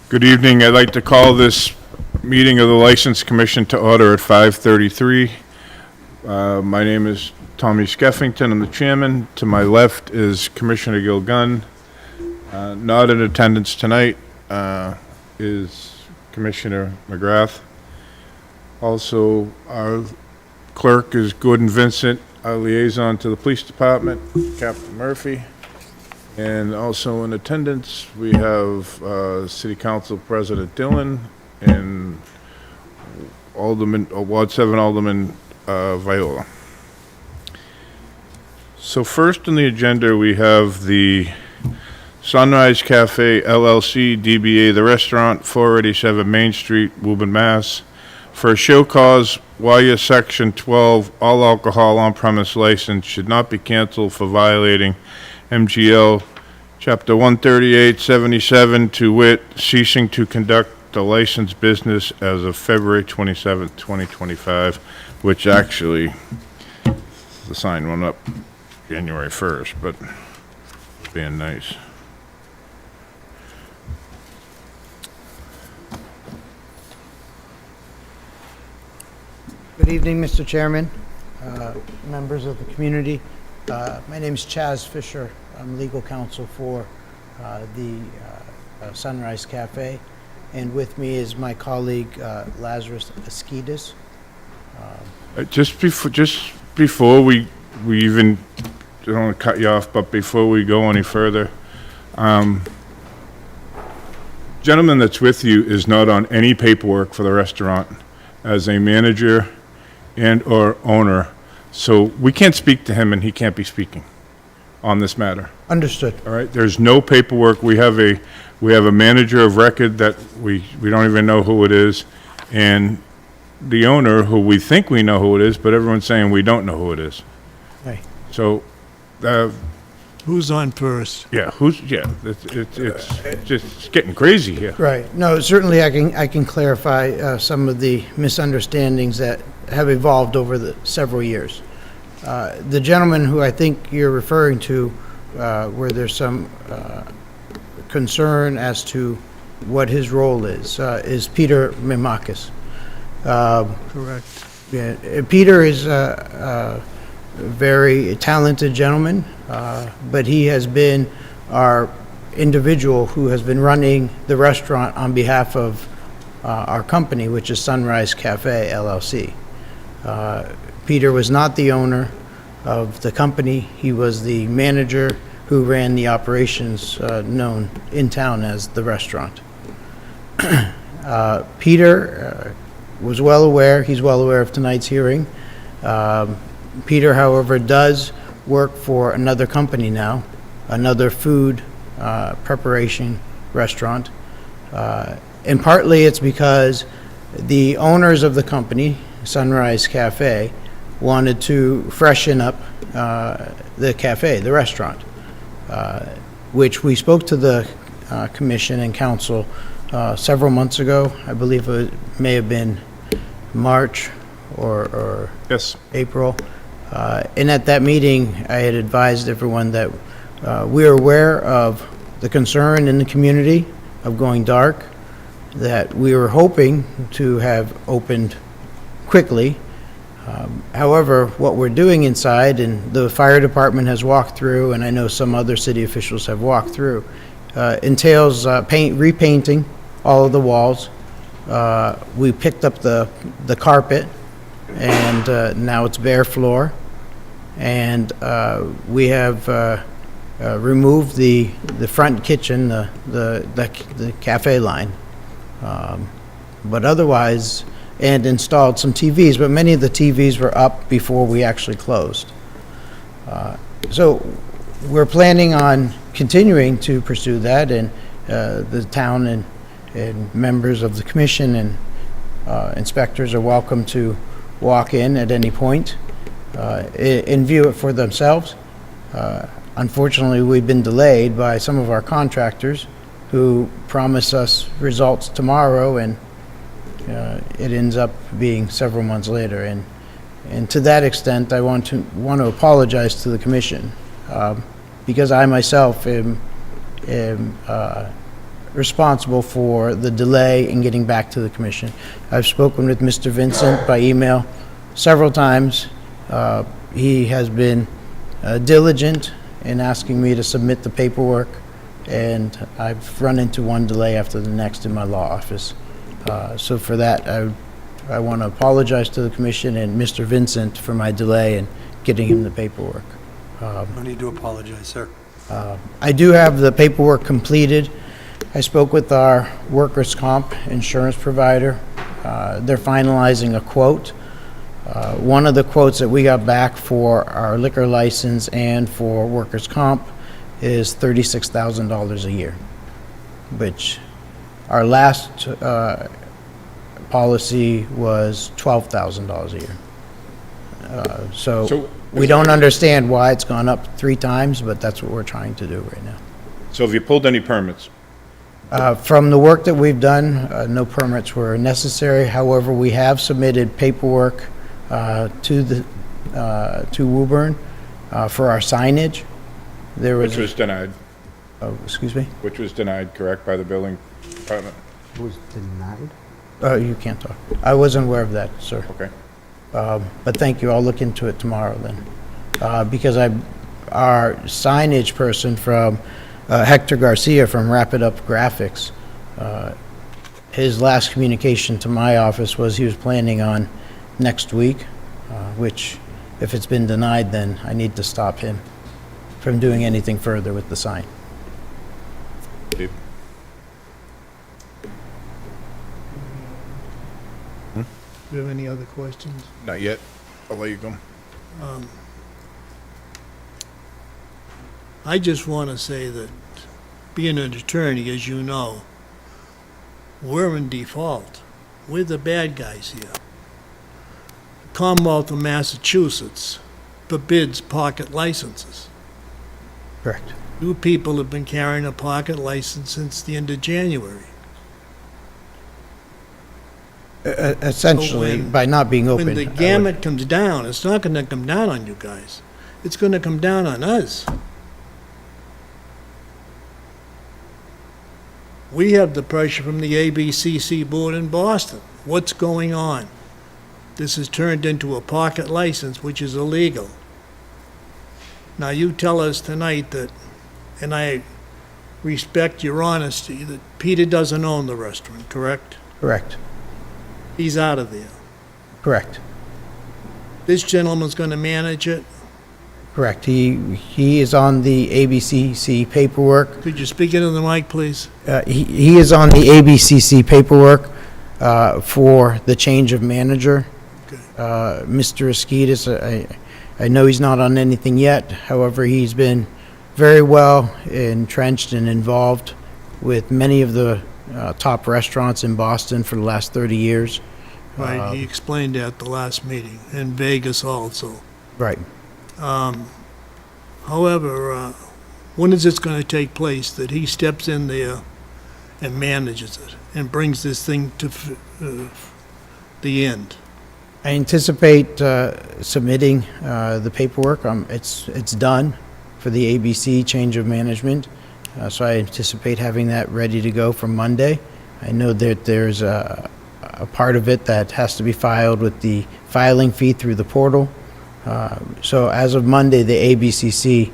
Good evening. I'd like to call this meeting of the License Commission to order at 5:33. My name is Tommy Skeffington. I'm the chairman. To my left is Commissioner Gilgun. Not in attendance tonight is Commissioner McGrath. Also, our clerk is Gordon Vincent. Our liaison to the police department, Captain Murphy. And also in attendance, we have City Council President Dillon and Ward 7 Alderman Viola. So first on the agenda, we have the Sunrise Cafe LLC, DBA The Restaurant, 487 Main Street, Woburn, Mass. For a show cause, while your Section 12 all alcohol on-premise license should not be canceled for violating MGL Chapter 13877, to wit, ceasing to conduct the licensed business as of February 27th, 2025, which actually, the sign went up January 1st, but being nice. Good evening, Mr. Chairman, members of the community. My name is Chaz Fisher. I'm legal counsel for the Sunrise Cafe, and with me is my colleague Lazarus Askidas. Just before we even, I don't want to cut you off, but before we go any further, gentleman that's with you is not on any paperwork for the restaurant as a manager and or owner, so we can't speak to him and he can't be speaking on this matter. Understood. All right, there's no paperwork. We have a manager of record that we don't even know who it is, and the owner who we think we know who it is, but everyone's saying we don't know who it is. Hey. So, Who's on first? it's just getting crazy here. Right. No, certainly I can clarify some of the misunderstandings that have evolved over the several years. The gentleman who I think you're referring to, where there's some concern as to what his role is Peter Mimakis. Correct. Yeah, Peter is a very talented gentleman, but he has been our individual who has been running the restaurant on behalf of our company, which is Sunrise Cafe LLC. Peter was not the owner of the company. He was the manager who ran the operations known in town as the restaurant. Peter was well aware, he's well aware of tonight's hearing. Peter, however, does work for another company now, another food preparation restaurant. And partly it's because the owners of the company, Sunrise Cafe, wanted to freshen up the cafe, the restaurant, which we spoke to the commission and council several months ago. I believe it may have been March or Yes. April. And at that meeting, I had advised everyone that we are aware of the concern in the community of going dark, that we were hoping to have opened quickly. However, what we're doing inside, and the fire department has walked through, and I know some other city officials have walked through, entails repainting all of the walls. We picked up the carpet, and now it's bare floor. And we have removed the front kitchen, the cafe line. But otherwise, and installed some TVs, but many of the TVs were up before we actually closed. So we're planning on continuing to pursue that, and the town and members of the commission and inspectors are welcome to walk in at any point and view it for themselves. Unfortunately, we've been delayed by some of our contractors who promise us results tomorrow, and it ends up being several months later. And to that extent, I want to apologize to the commission because I myself am responsible for the delay in getting back to the commission. I've spoken with Mr. Vincent by email several times. He has been diligent in asking me to submit the paperwork, and I've run into one delay after the next in my law office. So for that, I want to apologize to the commission and Mr. Vincent for my delay in getting him the paperwork. No need to apologize, sir. I do have the paperwork completed. I spoke with our workers' comp insurance provider. They're finalizing a quote. One of the quotes that we got back for our liquor license and for workers' comp is $36,000 a year, which our last policy was $12,000 a year. So we don't understand why it's gone up 3 times, but that's what we're trying to do right now. So have you pulled any permits? From the work that we've done, no permits were necessary. However, we have submitted paperwork to Woburn for our signage. There Which was denied, oh, excuse me? which was denied, correct, by the building department? Was denied? You can't talk. I wasn't aware of that, sir. Okay. But thank you, I'll look into it tomorrow then. Because our signage person from Hector Garcia from Wrap It Up Graphics, his last communication to my office was he was planning on next week, which if it's been denied, then I need to stop him from doing anything further with the sign. Steve? Do you have any other questions? Not yet. I'll let you go. I just want to say that, being an attorney, as you know, we're in default. We're the bad guys here. The Commonwealth of Massachusetts forbids pocket licenses. Correct. You people have been carrying a pocket license since the end of January. Essentially, when- by not being open. When the I would- gamut comes down, it's not going to come down on you guys. It's going to come down on us. We have the pressure from the ABCC board in Boston. What's going on? This has turned into a pocket license, which is illegal. Now, you tell us tonight that, and I respect your honesty, that Peter doesn't own the restaurant, correct? Correct, He's out of there. correct. This gentleman's going to manage it. Correct. He is on the ABCC paperwork. Could you speak into the mic, please? He is on the ABCC paperwork for the change of manager. Okay. Mr. Esquitas, I know he's not on anything yet. However, he's been very well entrenched and involved with many of the top restaurants in Boston for the last 30 years. Right, he explained that at the last meeting, in Vegas also. Right. However, when is this going to take place, that he steps in there and manages it and brings this thing to the end? I anticipate submitting the paperwork. It's done for the ABC change of management, so I anticipate having that ready to go for Monday. I know that there's a part of it that has to be filed with the filing fee through the portal. So as of Monday, the ABCC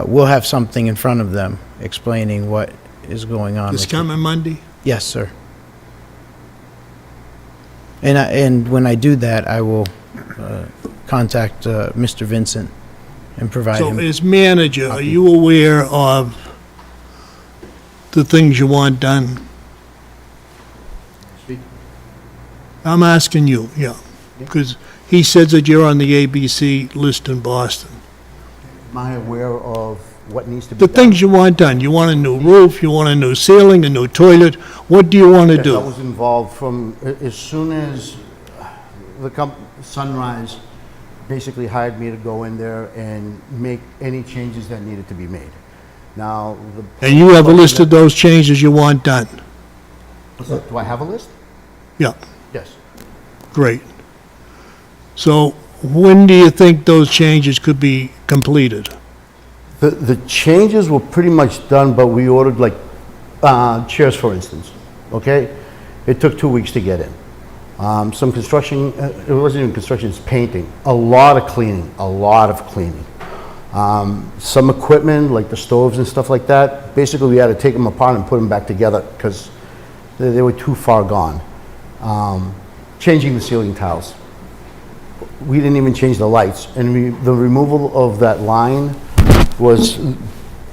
will have something in front of them explaining what is going on. This with it. coming Monday? Yes, sir. And when I do that, I will contact Mr. Vincent and provide So him. as manager, are you aware of the things you want done? I'm asking you, yeah, because he says that you're on the ABC list in Boston. Am I aware of what needs to be The done? things you want done, you want a new roof, you want a new ceiling, a new toilet, what do you want to Yes, I do? was involved from, as soon as Sunrise basically hired me to go in there and make any changes that needed to be made. Now, And you have a list of those changes you want done? Do I have a list? Yeah, Yes. great. So when do you think those changes could be completed? The changes were pretty much done, but we ordered like chairs, for instance, okay? It took 2 weeks to get in. Some construction, it wasn't even construction, it's painting. A lot of cleaning, a lot of cleaning. Some equipment, like the stoves and stuff like that, basically we had to take them apart and put them back together because they were too far gone. Changing the ceiling tiles. We didn't even change the lights, and the removal of that line was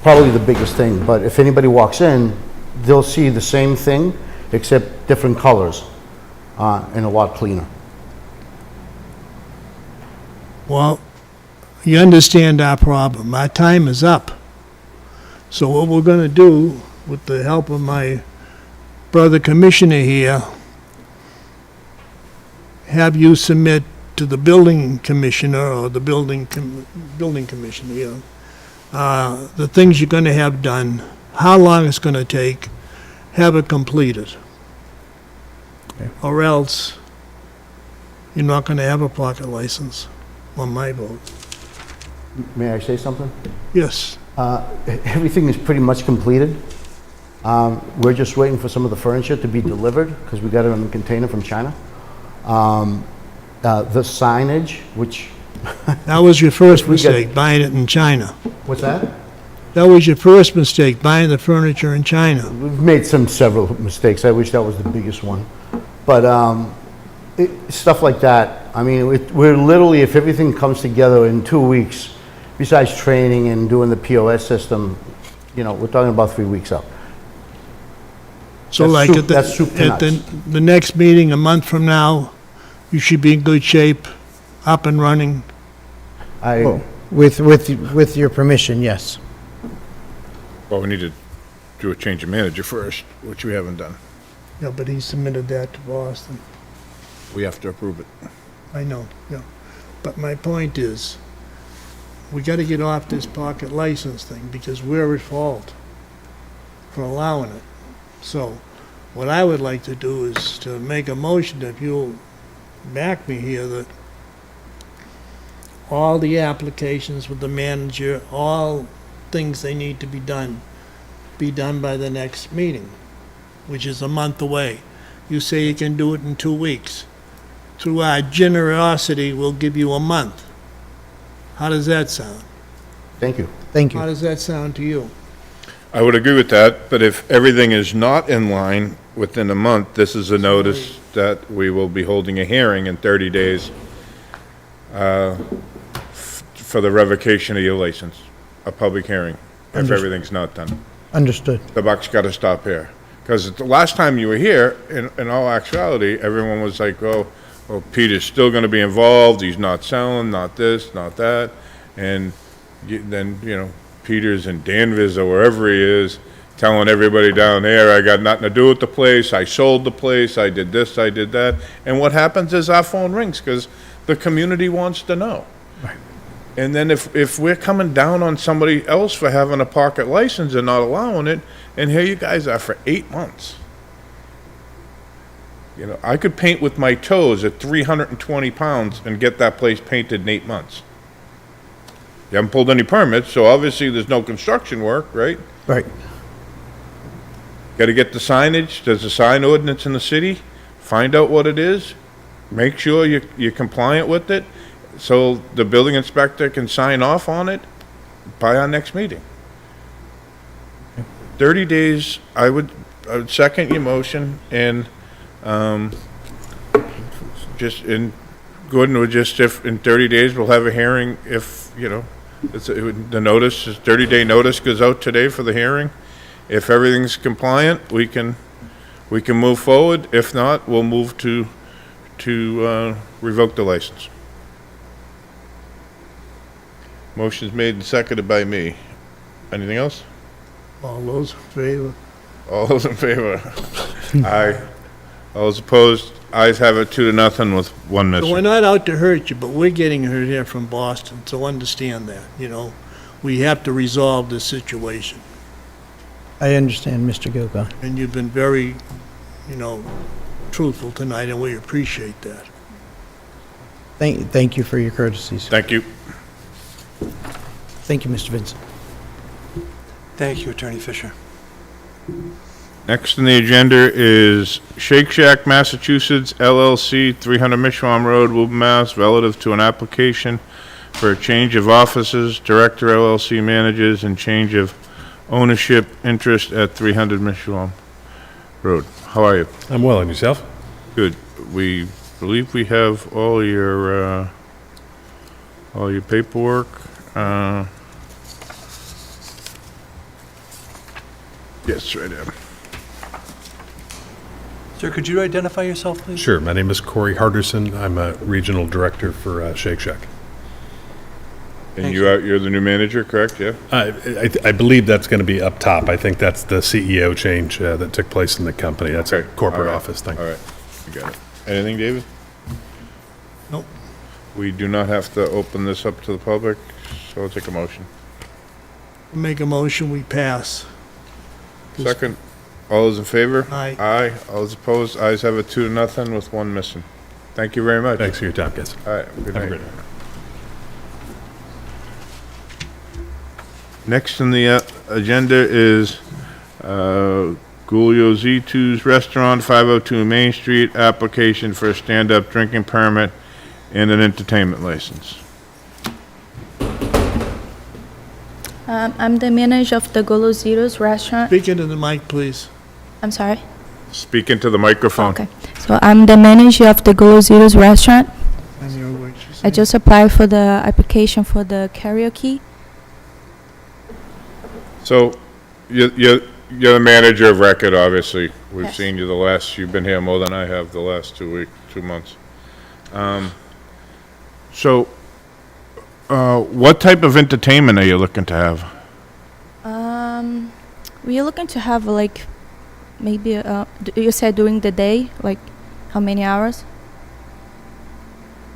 probably the biggest thing. But if anybody walks in, they'll see the same thing, except different colors, and a lot cleaner. Well, you understand our problem. Our time is up. So what we're gonna do, with the help of my brother commissioner here, have you submit to the building commissioner or the building commissioner, the things you're gonna have done, how long it's gonna take, have it completed. Or else, you're not gonna have a pocket license, on my vote. May I say something? Yes. Everything is pretty much completed. We're just waiting for some of the furniture to be delivered because we got it in a container from China. The signage, which, That was your first We got- mistake, buying it in China. what's that? That was your first mistake, buying the furniture in China. We've made several mistakes. I wish that was the biggest one. But stuff like that, I mean, we're literally, if everything comes together in 2 weeks, besides training and doing the POS system, we're talking about 3 weeks up. So That's like soup- at the, that's soup to at the, nuts. the next meeting, a month from now, you should be in good shape, up and running. Oh, with your permission, yes. Well, we need to do a change of manager first, which we haven't done. Yeah, but he submitted that to Boston. We have to approve it. I know, yeah. But my point is, we gotta get off this pocket license thing, because we're at fault for allowing it. So, what I would like to do is to make a motion, if you'll back me here, that all the applications with the manager, all things they need to be done by the next meeting, which is a month away. You say you can do it in 2 weeks. Through our generosity, we'll give you a month. How does that sound? Thank you. Thank How you. does that sound to you? I would agree with that, but if everything is not in line within a month, this is a notice that we will be holding a hearing in 30 days for the revocation of your license, a public hearing, if Understood. everything's not done. Understood. The buck's got to stop here. Because the last time you were here, in all actuality, everyone was like, oh, well, Peter's still going to be involved, he's not selling, not this, not that. And then, Peter's in Danvers or wherever he is, telling everybody down there, I got nothing to do with the place, I sold the place, I did this, I did that. And what happens is our phone rings, because the community wants to know. And then if we're coming down on somebody else for having a pocket license and not allowing it, and here you guys are for 8 months. I could paint with my toes at 320 pounds and get that place painted in 8 months. You haven't pulled any permits, so obviously there's no construction work, right? Right. Got to get the signage. There's a sign ordinance in the city. Find out what it is. Make sure you're compliant with it, so the building inspector can sign off on it by our next meeting. 30 days, I would second your motion, and Gordon would just, if in 30 days, we'll have a hearing if, the notice, 30-day notice goes out today for the hearing. If everything's compliant, we can move forward. If not, we'll move to revoke the license. Motion's made and seconded by me. Anything else? All those in favor? All those in favor? Aye. All those opposed? Ayes have it 2-0 with one So we're missing. not out to hurt you, but we're getting hurt here from Boston, so understand that, We have to resolve this situation. I understand, Mr. Gilgon. And you've been very, truthful tonight, and we appreciate that. Thank you for your courtesies. Thank you. Thank you, Mr. Vincent. Thank you, Attorney Fisher. Next on the agenda is Shake Shack Massachusetts LLC, 300 Mishwam Road, Woburn, Mass, relative to an application for a change of offices, Director LLC managers, and change of ownership interest at 300 Mishwam Road. How are you? I'm well, and yourself? Good. We believe we have all your paperwork. Yes, right there. Sir, could you identify yourself, please? Sure. My name is Corey Harderson. I'm a regional director for Shake Shack. And Thank you're the new manager, correct? Yeah? I believe that's going to be up top. I think that's the CEO change that took place in the company. That's a Okay. corporate All right. office thing. All right, you got it. Anything, David? Nope. We do not have to open this up to the public, so I'll take a motion. Make a motion, we pass. Second, all those in favor? Aye. Aye, all those opposed, ayes have it 2-0 with one missing. Thank you very much. Thanks for your time, guys. All right, good Have a night. great night. Next on the agenda is Gulio Z2's Restaurant, 502 Main Street, application for a stand-up drinking permit and an entertainment license. I'm the manager of the Golositos restaurant. Speak into the mic, please. I'm sorry. Speak into the microphone. Okay. So I'm the manager of the Golositos restaurant. And your words, you I say. just applied for the application for the karaoke. So, you're the manager of record, obviously. We've Yes. seen you you've been here more than I have the last 2 months. So, what type of entertainment are you looking to have? We're looking to have like maybe you said during the day, like how many hours?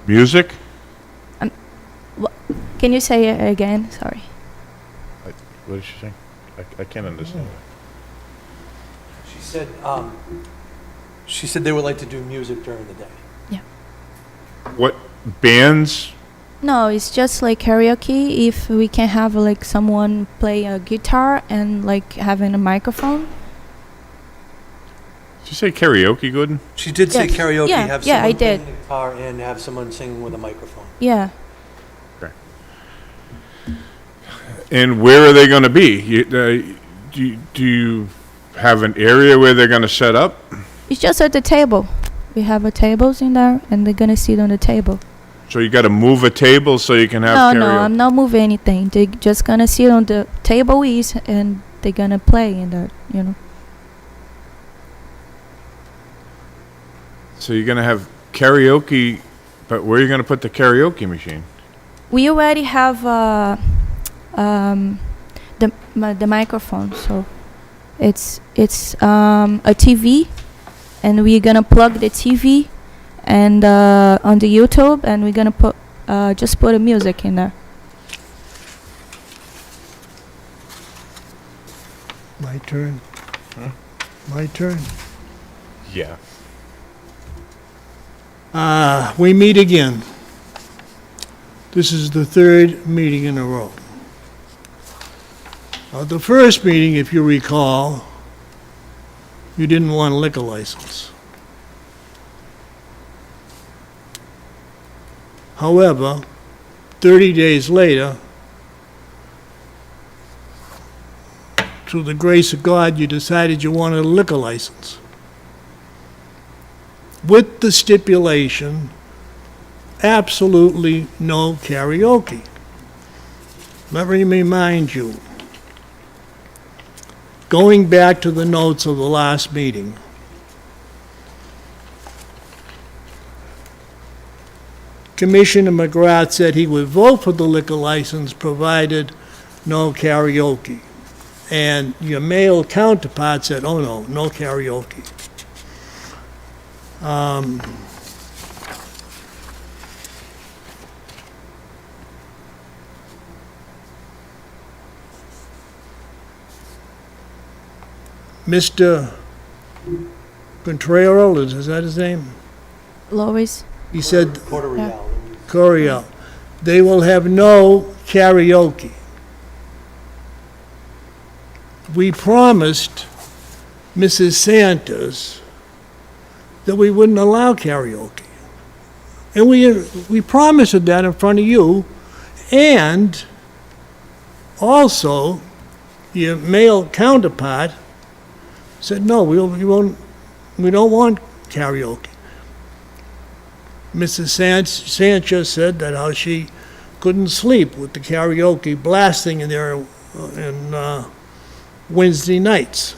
Music? Can you say it again? Sorry. What did she say? I can't understand. She said they would like to do music during the day. What bands? No, it's just like karaoke. If we can have like someone play a guitar and like having a microphone. Did you say karaoke, Gooden? She did say Yes. karaoke, Yeah, have yeah, I someone play did. the guitar and have someone singing with a microphone. Yeah. And where are they going to be? Do you have an area where they're going to set up? It's just at the table. We have a tables in there, and they're gonna sit on the table. So you got to move a table so you can have No, karaoke? no, I'm not moving anything. They're just gonna sit on the table and they're gonna play in there, you know. So you're going to have karaoke, but where are you going to put the karaoke machine? We already have the microphone, so it's a TV, and we're gonna plug the TV and on the YouTube, and we're gonna put just put a music in there. My turn. My turn. Yeah. We meet again. This is the third meeting in a row. The first meeting, if you recall, you didn't want a liquor license. However, 30 days later, through the grace of God, you decided you wanted a liquor license. With the stipulation, absolutely no karaoke. Let me remind you, going back to the notes of the last meeting, Commissioner McGrath said he would vote for the liquor license provided no karaoke. And your male counterpart said, oh no, no karaoke. Mr. Contreras, is that his name? Lois, He said, Puerto Real. Coryell, they will have no karaoke. We promised Mrs. Santos that we wouldn't allow karaoke. And we promised her that in front of you, and also your male counterpart said, no, we don't want karaoke. Mrs. Sanchez said that how she couldn't sleep with the karaoke blasting in there on Wednesday nights.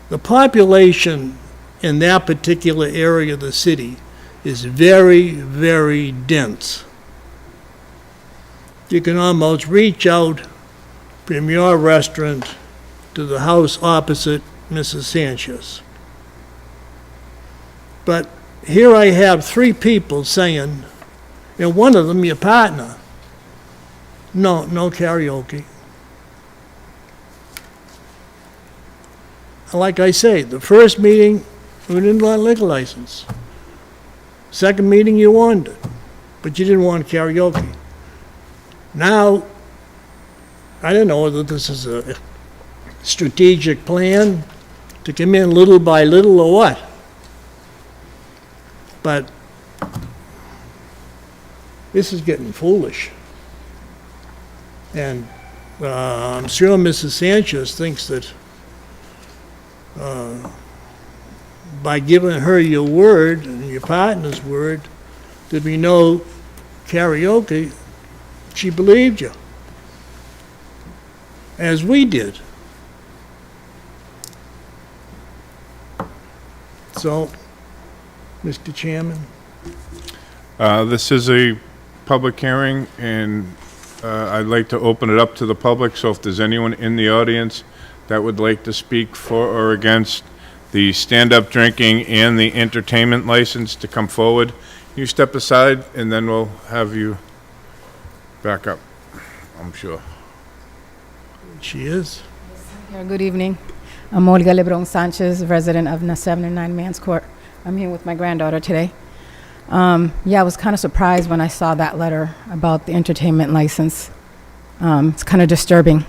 The population in that particular area of the city is very, very dense. You can almost reach out from your restaurant to the house opposite Mrs. Sanchez. But here I have 3 people saying, and one of them your partner, no karaoke. Like I say, the first meeting, we didn't want a liquor license. Second meeting, you wanted it, but you didn't want karaoke. Now, I don't know whether this is a strategic plan to come in little by little or what. But this is getting foolish. And I'm sure Mrs. Sanchez thinks that by giving her your word and your partner's word that we know karaoke, she believed you, as we did. So, Mr. Chairman, This is a public hearing, and I'd like to open it up to the public, so if there's anyone in the audience that would like to speak for or against the stand-up drinking and the entertainment license to come forward, you step aside, and then we'll have you back up, I'm sure. she is. Good evening. I'm Olga Lebron Sanchez, resident of 79 Mans Court. I'm here with my granddaughter today. I was kind of surprised when I saw that letter about the entertainment license. It's kind of disturbing.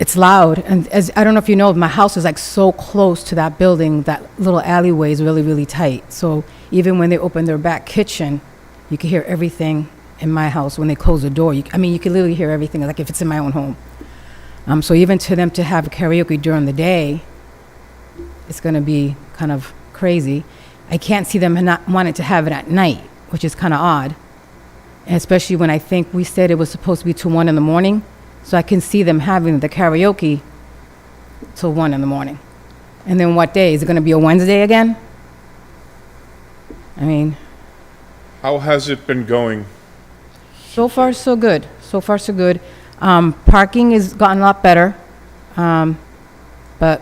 It's loud, and as I don't know if you know, my house is like so close to that building. That little alleyway is really, really tight. So even when they open their back kitchen, you can hear everything in my house. When they close the door, you can literally hear everything, like if it's in my own home. So even to them to have karaoke during the day, it's going to be kind of crazy. I can't see them not wanting to have it at night, which is kind of odd. And especially when I think we said it was supposed to be till 1 in the morning. So I can see them having the karaoke till 1 in the morning. And then what day? Is it going to be a Wednesday again? I mean, How has it been going? so far so good. So far so good. Parking has gotten a lot better. But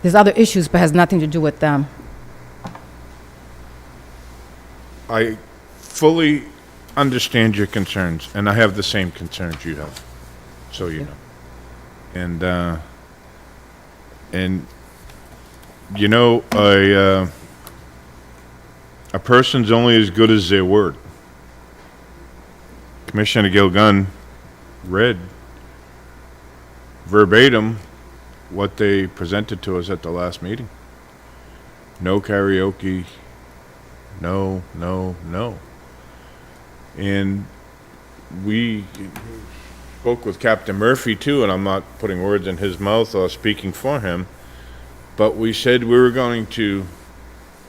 there's other issues, but has nothing to do with them. I fully understand your concerns, and I have the same concerns you have, so you know. And you know, a person's only as good as their word. Commissioner Gilgun read verbatim what they presented to us at the last meeting. No karaoke, no. And we spoke with Captain Murphy too, and I'm not putting words in his mouth or speaking for him, but we said we were going to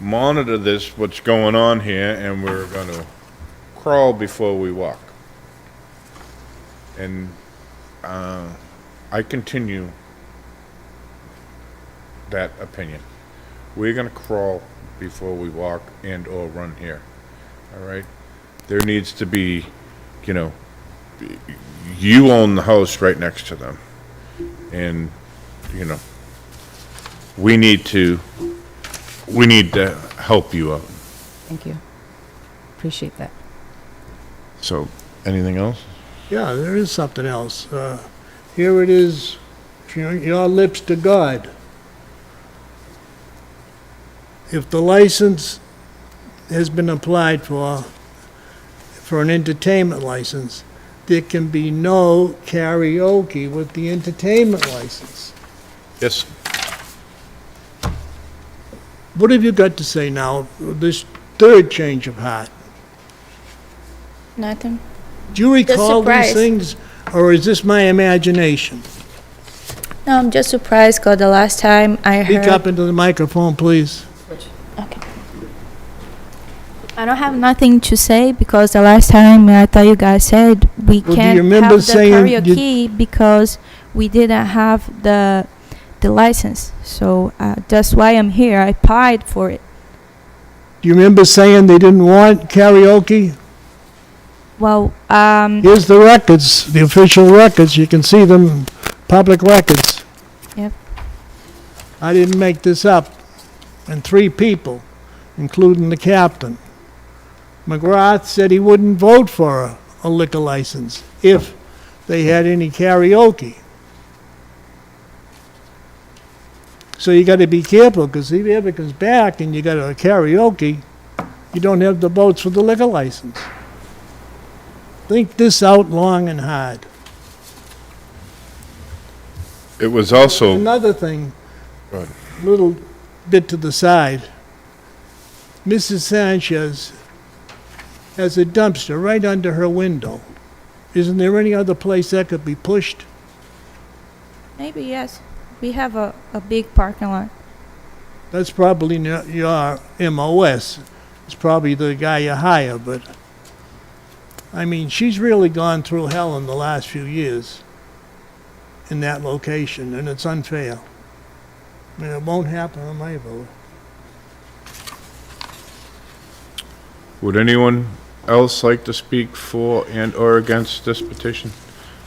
monitor this, what's going on here, and we're going to crawl before we walk. And I continue that opinion. We're going to crawl before we walk and or run here. All right? There needs to be, you own the house right next to them. And, we need to help you out. Thank you. Appreciate that. So, anything else? Yeah, there is something else. Here it is, your lips to God. If the license has been applied for an entertainment license, there can be no karaoke with the entertainment license. Yes. What have you got to say now, this third change of heart? Nothing. Do you recall these surprised. things, or is this my imagination? No, I'm just surprised because the last time I Speak heard. up into the microphone, please. Okay. I don't have nothing to say because the last time I thought you guys said we Well, do you can't remember have the saying you- karaoke because we didn't have the license. So that's why I'm here. I applied for it. Do you remember saying they didn't want karaoke? Well, Here's the records, the official records, you can see them, public records. Yep. I didn't make this up. And 3 people, including the captain. McGrath said he wouldn't vote for a liquor license if they had any karaoke. So you gotta be careful, because if he ever comes back and you got a karaoke, you don't have the votes for the liquor license. Think this out long and hard. It was also, Another thing, Go ahead. little bit to the side. Mrs. Sanchez has a dumpster right under her window. Isn't there any other place that could be pushed? maybe yes. We have a big parking lot. That's probably not your MOS. It's probably the guy you hire, but, I mean, she's really gone through hell in the last few years in that location, and it's unfair. And it won't happen on my vote. would anyone else like to speak for and/or against this petition?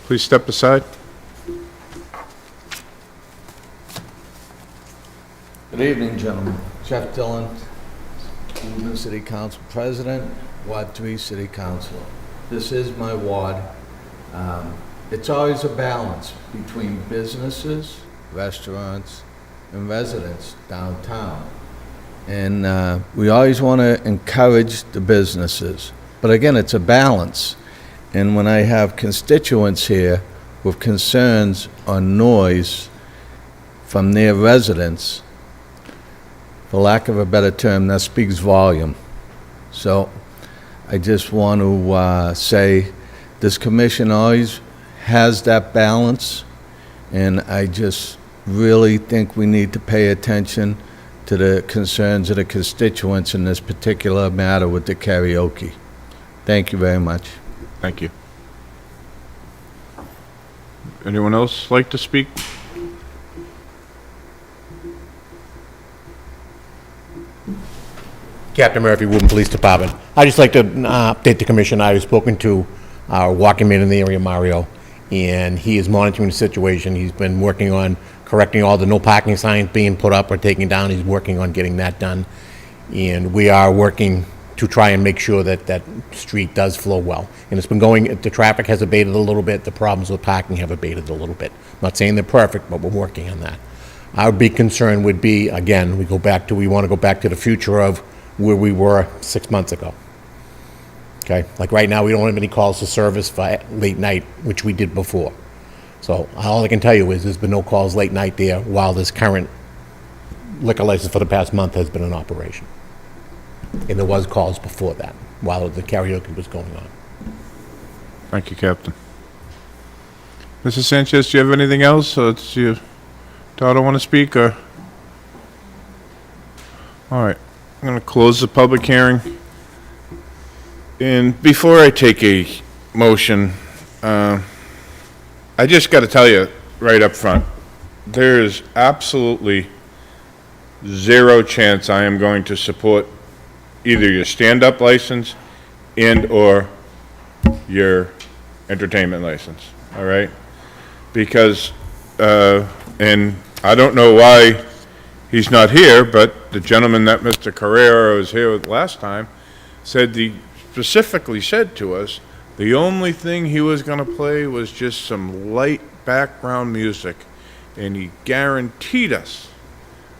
Please step aside. Good evening, gentlemen. Jeff Dillon, Woburn City Council President, Ward 3 City Council. This is my ward. It's always a balance between businesses, restaurants, and residents downtown. And we always want to encourage the businesses. But again, it's a balance. And when I have constituents here with concerns on noise from their residents, for lack of a better term, that speaks volume. So I just want to say this commission always has that balance, and I just really think we need to pay attention to the concerns of the constituents in this particular matter with the karaoke. Thank you very much. Thank you. Anyone else like to speak? Captain Murphy, Woburn Police Department. I'd just like to update the commission. I've spoken to our walking man in the area, Mario, and he is monitoring the situation. He's been working on correcting all the no parking signs being put up or taken down. He's working on getting that done. And we are working to try and make sure that that street does flow well. And it's been going, the traffic has abated a little bit, the problems with parking have abated a little bit. Not saying they're perfect, but we're working on that. Our big concern would be, again, we want to go back to the future of where we were 6 months ago. Okay, like right now, we don't have any calls to service for late night, which we did before. So all I can tell you is there's been no calls late night there while this current liquor license for the past month has been in operation. And there was calls before that, while the karaoke was going on. Thank you, Captain. Mrs. Sanchez, do you have anything else? Or it's your daughter want to speak, or? All right, I'm going to close the public hearing. And before I take a motion, I just got to tell you right up front, there is absolutely zero chance I am going to support either your stand-up license and/or your entertainment license, all right? Because, and I don't know why he's not here, but the gentleman that Mr. Carrera was here with last time specifically said to us, the only thing he was gonna play was just some light background music, and he guaranteed us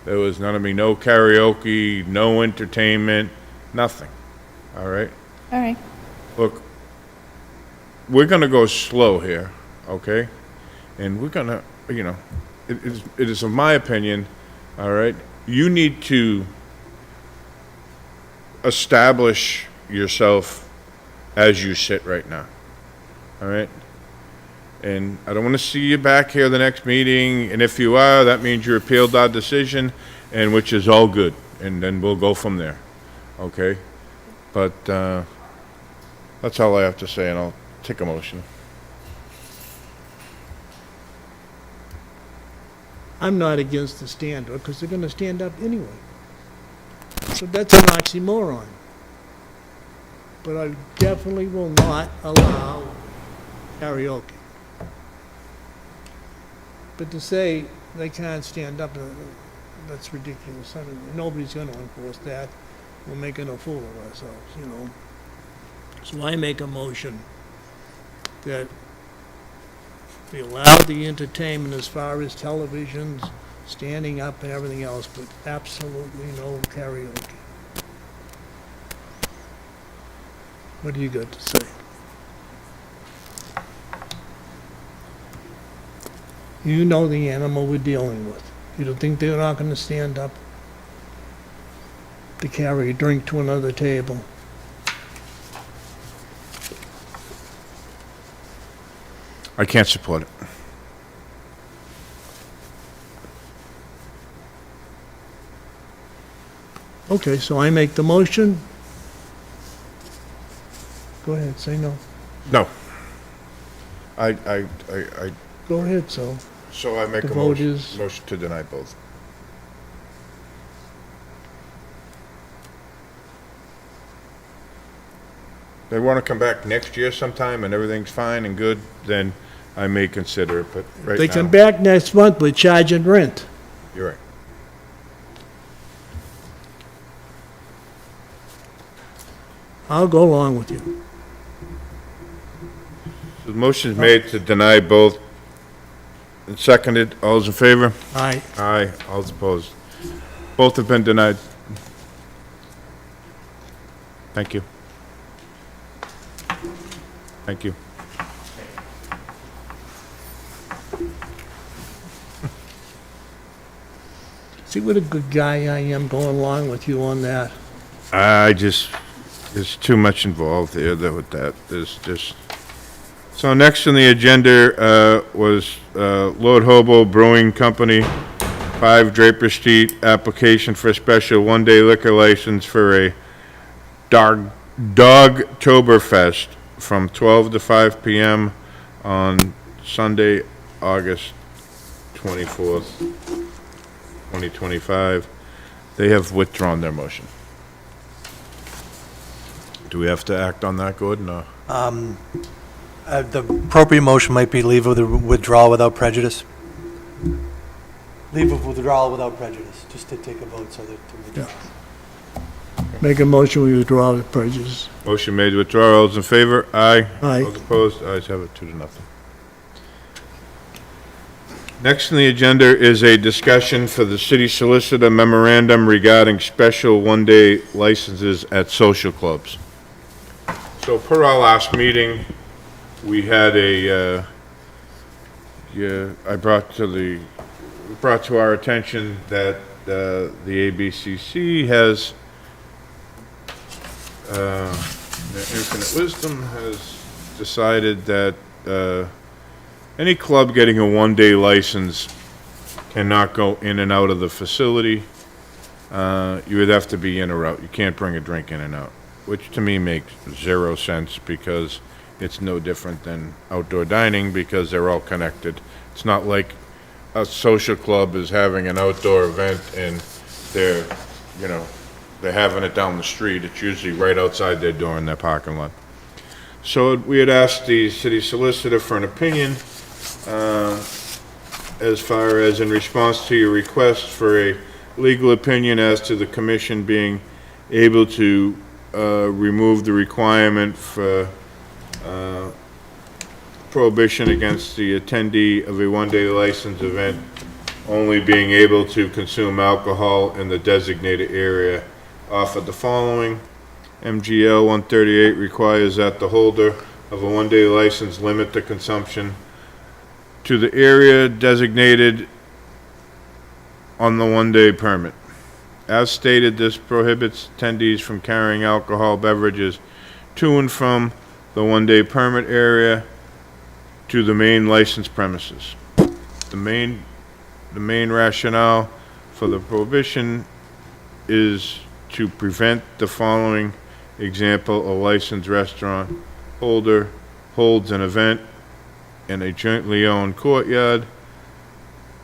there was gonna be no karaoke, no entertainment, nothing, all right? All right. Look, we're gonna go slow here, okay? And we're gonna, you know, it is of my opinion, all right, you need to establish yourself as you sit right now, all right? And I don't want to see you back here the next meeting, and if you are, that means you appealed our decision, and which is all good, and then we'll go from there, okay? But that's all I have to say, and I'll take a motion. I'm not against the stand-up, because they're gonna stand up anyway. So that's an oxymoron. But I definitely will not allow karaoke. But to say they can't stand up, that's ridiculous. I mean, nobody's gonna enforce that. We're making a fool of ourselves, you know. So I make a motion that we allow the entertainment as far as televisions, standing up and everything else, but absolutely no karaoke. What do you got to say? You know the animal we're dealing with. You don't think they're not gonna stand up to carry a drink to another table? I can't support it. Okay, so I make the motion. Go ahead, say no. No. I Go ahead, so. so I make The a vote motion, is- motion to deny both. They want to come back next year sometime and everything's fine and good, then I may consider it, but right They come now, back next month, we're charging rent. you're right. I'll go along with you. The motion is made to deny both and seconded. All those in favor? Aye. Aye. All those opposed? Both have been denied. Thank you. Thank you. See what a good guy I am going along with you on that. There's too much involved there with that. There's just, so next on the agenda, was, Lord Hobo Brewing Company, 5 Draper Street, application for a special one-day liquor license for a Dogtoberfest from 12 to 5 p.m. on Sunday, August 24th, 2025. They have withdrawn their motion. Do we have to act on that, Gordon? No. The appropriate motion might be leave of the withdrawal without prejudice. Leave of withdrawal without prejudice, just to take a vote so that. Make a motion, we withdraw the prejudice. Motion made to withdraw. All those in favor? Aye. Aye. Those opposed? Ayes have it, 2-0. Next on the agenda is a discussion for the city solicitor memorandum regarding special one-day licenses at social clubs. So per our last meeting, we had I brought to our attention that the ABCC has, their infinite wisdom has decided that any club getting a one-day license cannot go in and out of the facility. You would have to be in or out. You can't bring a drink in and out, which to me makes 0 sense because it's no different than outdoor dining because they're all connected. It's not like a social club is having an outdoor event and they're having it down the street. It's usually right outside their door in their parking lot. So we had asked the city solicitor for an opinion as far as in response to your request for a legal opinion as to the commission being able to remove the requirement for prohibition against the attendee of a one-day license event only being able to consume alcohol in the designated area. Offered the following. MGL 138 requires that the holder of a one-day license limit the consumption to the area designated on the one-day permit. As stated, this prohibits attendees from carrying alcohol beverages to and from the one-day permit area to the main licensed premises. The main rationale for the prohibition is to prevent the following example: a licensed restaurant holder holds an event in a jointly owned courtyard,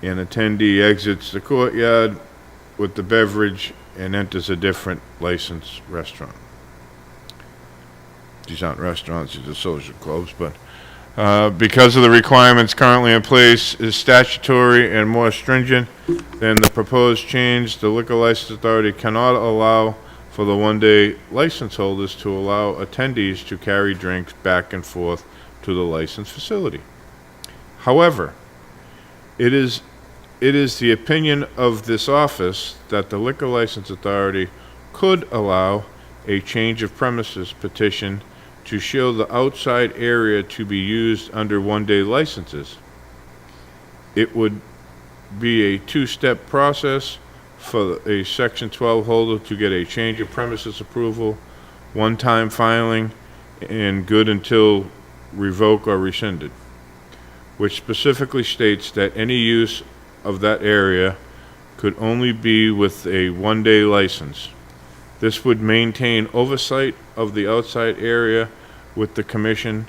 an attendee exits the courtyard with the beverage and enters a different licensed restaurant. These aren't restaurants, these are social clubs, but because of the requirements currently in place is statutory and more stringent than the proposed change, the Liquor License Authority cannot allow for the one-day license holders to allow attendees to carry drinks back and forth to the licensed facility. However, it is the opinion of this office that the Liquor License Authority could allow a change of premises petition to show the outside area to be used under one-day licenses. It would be a two-step process for a Section 12 holder to get a change of premises approval, one-time filing, and good until revoked or rescinded, which specifically states that any use of that area could only be with a one-day license. This would maintain oversight of the outside area with the commission,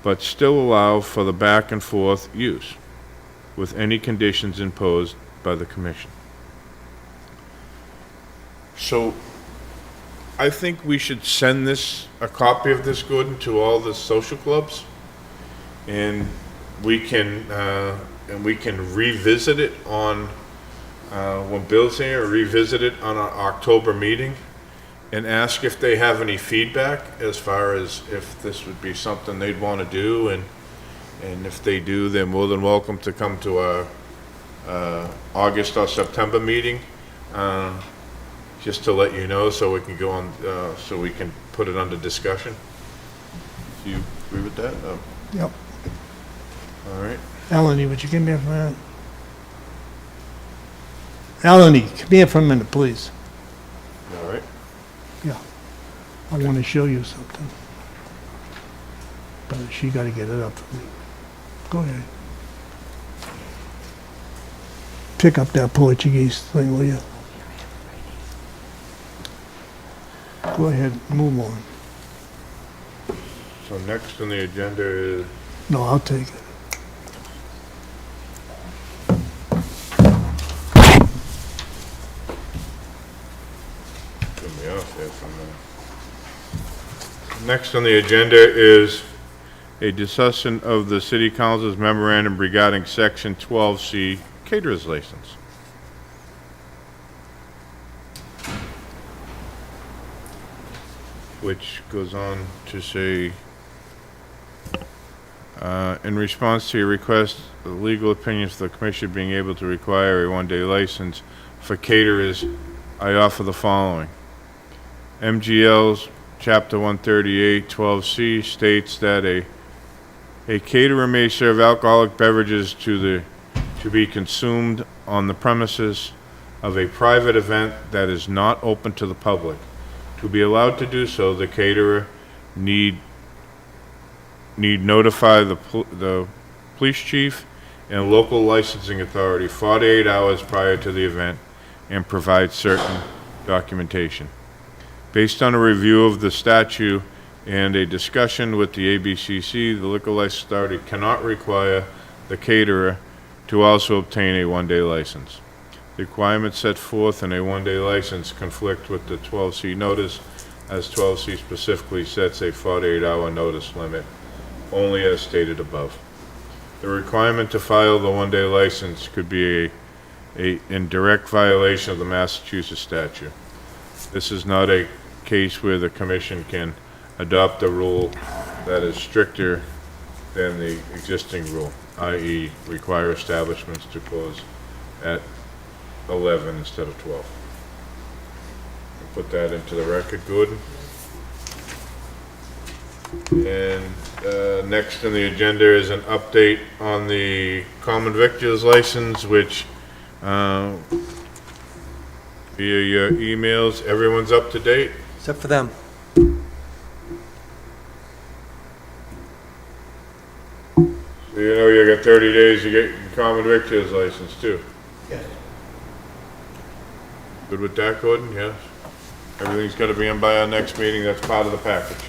but still allow for the back and forth use with any conditions imposed by the commission. So I think we should send a copy of this, Gordon, to all the social clubs, and we can revisit it on when Bill's here, revisit it on our October meeting, and ask if they have any feedback as far as if this would be something they'd want to do, and if they do, they're more than welcome to come to our August or September meeting, just to let you know, so we can go on, so we can put it under discussion. Do you agree with that? Yep. All right. Eleni, would you give me a minute? Eleni, come here for a minute, please. All right. Yeah. I want to show you something. But she got to get it up for me. Go ahead. Pick up that Portuguese thing, will you? Go ahead, move on. So next on the agenda is, No, I'll take it. get me off there for a minute. Next on the agenda is a discussion of the city council's memorandum regarding section 12C caterer's license. Which goes on to say, in response to your request, the legal opinions of the commission being able to require a one-day license for caterers, I offer the following. MGL's Chapter 138, 12C states that a caterer may serve alcoholic beverages to be consumed on the premises of a private event that is not open to the public. To be allowed to do so, the caterer need notify the police chief and local licensing authority 48 hours prior to the event and provide certain documentation. Based on a review of the statute and a discussion with the ABCC, the Liquor License Authority cannot require the caterer to also obtain a one-day license. The requirements set forth in a one-day license conflict with the 12C notice, as 12C specifically sets a 48-hour notice limit, only as stated above. The requirement to file the one-day license could be in direct violation of the Massachusetts statute. This is not a case where the commission can adopt a rule that is stricter than the existing rule, i.e. require establishments to close at 11 instead of 12. Put that into the record, Gordon. And next on the agenda is an update on the common victuals license, which via your emails, everyone's up to date. Except for them. So you know you got 30 days to get your common victuals license too. Yes. Good with that, Gordon? Yes? Everything's gotta be in by our next meeting, that's part of the package.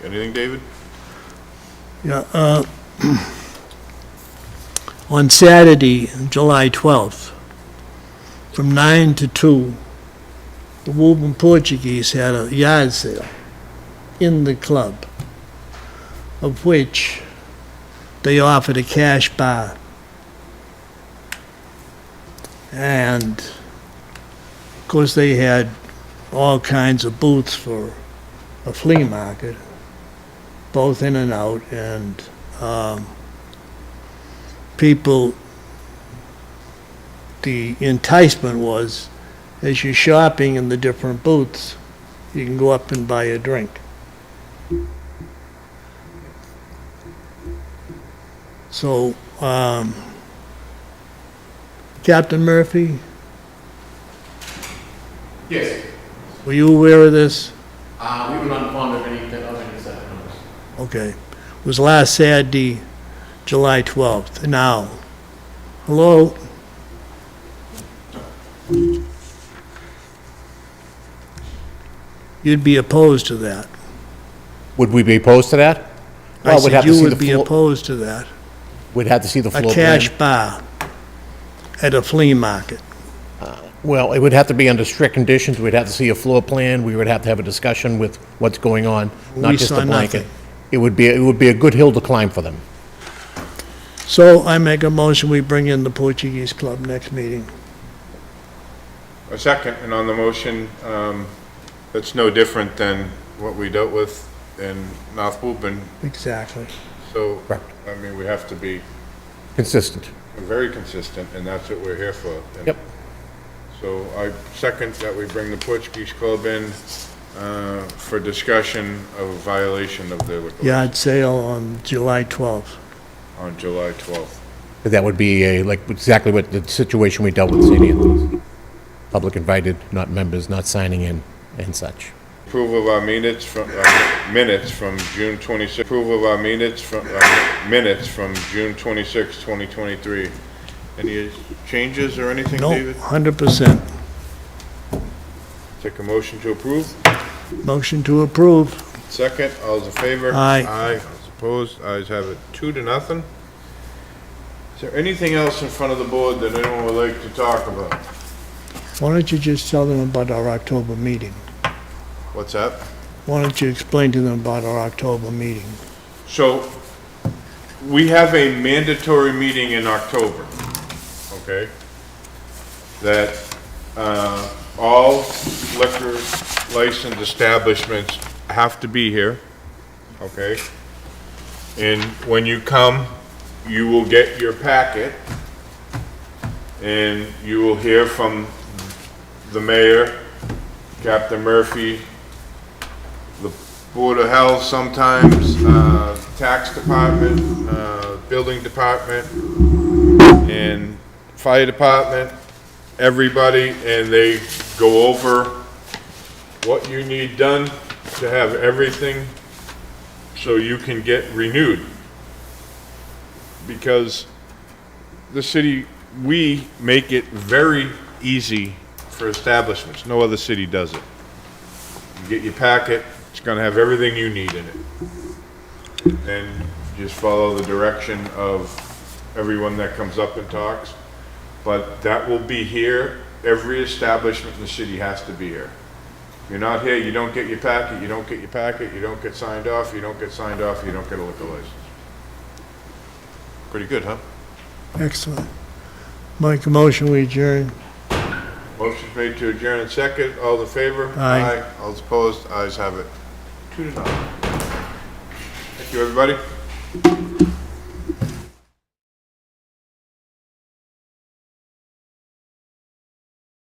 Anything, David? Yeah, on Saturday, July 12th, from 9 to 2, the Woburn Portuguese had a yard sale in the club, of which they offered a cash bar. And, of course, they had all kinds of booths for a flea market, both in and out, and people, the enticement was, as you're shopping in the different booths, you can go up and buy a drink. So, Captain Murphy, Yes. were you aware of this? We were not informed of any such notice. Okay. It was last Saturday, July 12th. Now, hello? You'd be opposed to that. Would we be opposed to that? I Well, we'd have said to you see would the be floor- opposed to that. We'd have to see the A floor cash plan. bar at a flea market. Well, it would have to be under strict conditions. We'd have to see a floor plan. We would have to have a discussion with what's going on, not We just saw a blanket. nothing. It would be a good hill to climb for them. So I make a motion, we bring in the Portuguese Club next meeting. A second, and on the motion, that's no different than what we dealt with in North Woburn, Exactly. so, Correct. I mean, we have to be Consistent. very consistent, and that's what we're here for. And Yep. So I second that we bring the Portuguese Club in for discussion of violation of the liquor license Yard sale on July 12th. on July 12th. That would be like exactly what the situation we dealt with St. Anthony's. Public invited, not members, not signing in and such. Approval of our minutes from June 26, approval of our minutes from June 26, 2023. Any changes or anything, No, David? 100%. Take a motion to approve. Motion to approve. Second, all those in favor? Aye. Aye. All opposed? Ayes have it 2-0. Is there anything else in front of the board that anyone would like to talk about? Why don't you just tell them about our October meeting? What's that? Why don't you explain to them about our October meeting? So, we have a mandatory meeting in October, okay? That, all liquor licensed establishments have to be here, okay? And when you come, you will get your packet, and you will hear from the mayor, Captain Murphy, the Board of Health sometimes, tax department, building department, and fire department, everybody, and they go over what you need done to have everything so you can get renewed. Because the city, we make it very easy for establishments. No other city does it. You get your packet, it's gonna have everything you need in it. And just follow the direction of everyone that comes up and talks. But that will be here. Every establishment in the city has to be here. If you're not here, you don't get your packet, you don't get your packet, you don't get signed off, you don't get signed off, you don't get a liquor license. Pretty good, huh? Excellent. Make a motion, we adjourn. Motion's made to adjourn in second. All in favor? Aye. All those opposed? Ayes have it. 2-0. Thank you, everybody.